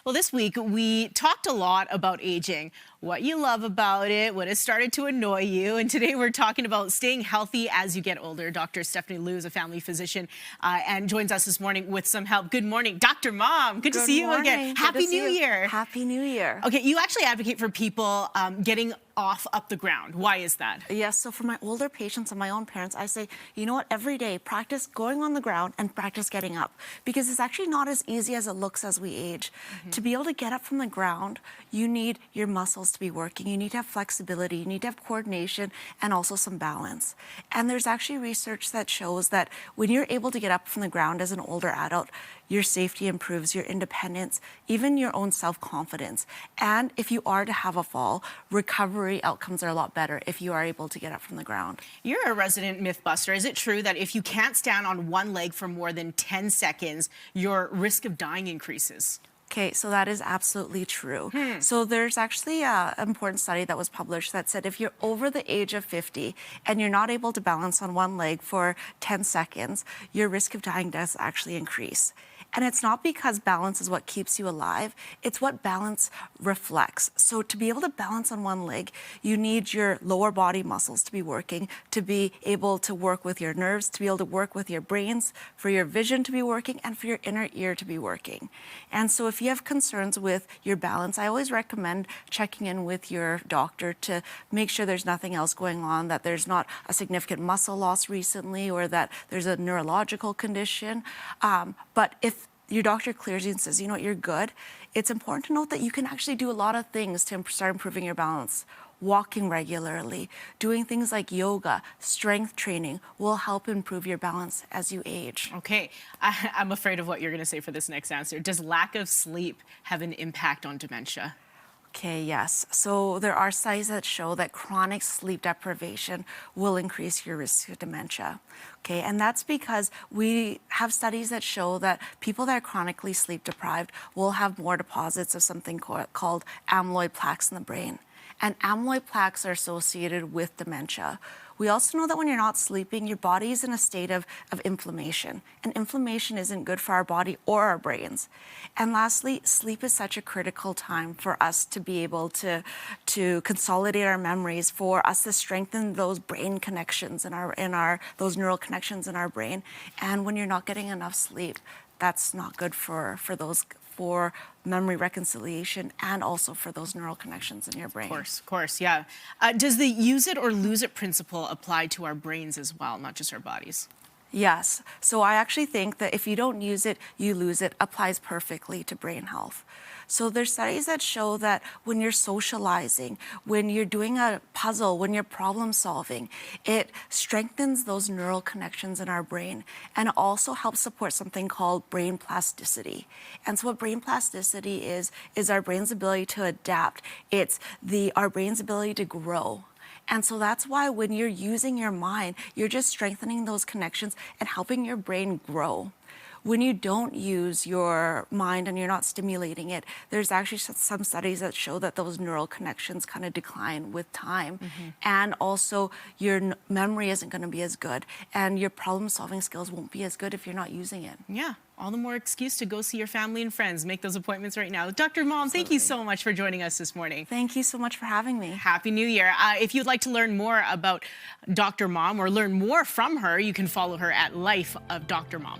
Well, this week we talked a lot about aging, what you love about it, what has started to annoy you. And today we're talking about staying healthy as you get older. Dr. Stephanie Liu is a family physician and joins us this morning with some help. Good morning, Dr. Mom. Good to see you again. Happy New Year. Happy New Year. Okay, you actually advocate for people getting up the ground. Why is that? Yes, so for my older patients and my own parents, I say, you know what, every day practice going on the ground and practice getting up, because it's actually not as easy as it looks as we age. To be able to get up from the ground, you need your muscles to be working. You need to have flexibility, you need to have coordination, and also some balance. And there's actually research that shows that when you're able to get up from the ground as an older adult, your safety improves, your independence, even your own self-confidence. And if you are to have a fall, recovery outcomes are a lot better if you are able to get up from the ground. You're a resident myth buster. Is it true that if you can't stand on one leg for more than 10 seconds, your risk of dying increases? Okay, so that is absolutely true. So there's actually an important study that was published that said if you're over the age of 50 and you're not able to balance on one leg for 10 seconds, your risk of dying does actually increase. And it's not because balance is what keeps you alive, it's what balance reflects. So to be able to balance on one leg, you need your lower body muscles to be working, to be able to work with your nerves, to be able to work with your brains, for your vision to be working, and for your inner ear to be working. And so if you have concerns with your balance, I always recommend checking in with your doctor to make sure there's nothing else going on, that there's not a significant muscle loss recently, or that there's a neurological condition. But if your doctor clears you and says, you know what, you're good, it's important to note that you can actually do a lot of things to start improving your balance. Walking regularly, doing things like yoga, strength training will help improve your balance as you age. Okay, I'm afraid of what you're going to say for this next answer. Does lack of sleep have an impact on dementia? Okay, yes. So there are studies that show that chronic sleep deprivation will increase your risk of dementia. Okay, and that's because we have studies that show that people that are chronically sleep deprived will have more deposits of something called amyloid plaques in the brain. And amyloid plaques are associated with dementia. We also know that when you're not sleeping, your body is in a state of inflammation. And inflammation isn't good for our body or our brains. And lastly, sleep is such a critical time for us to be able to consolidate our memories, for us to strengthen those brain connections those neural connections in our brain. And when you're not getting enough sleep, that's not good for memory reconciliation and also for those neural connections in your brain. Of course, yeah. Does the use it or lose it principle apply to our brains as well, not just our bodies? Yes. So I actually think that if you don't use it, you lose it applies perfectly to brain health. So there's studies that show that when you're socializing, when you're doing a puzzle, when you're problem solving, it strengthens those neural connections in our brain, and it also helps support something called brain plasticity. And so what brain plasticity is our brain's ability to adapt. It's our brain's ability to grow. And so that's why when you're using your mind, you're just strengthening those connections and helping your brain grow. When you don't use your mind and you're not stimulating it, there's actually some studies that show that those neural connections kind of decline with time. And also your memory isn't going to be as good, and your problem-solving skills won't be as good if you're not using it. Yeah, all the more excuse to go see your family and friends. Make those appointments right now. Dr. Mom, thank you so much for joining us this morning. Thank you so much for having me. Happy New Year. If you'd like to learn more about Dr. Mom or learn more from her, you can follow her at Life of Dr. Mom.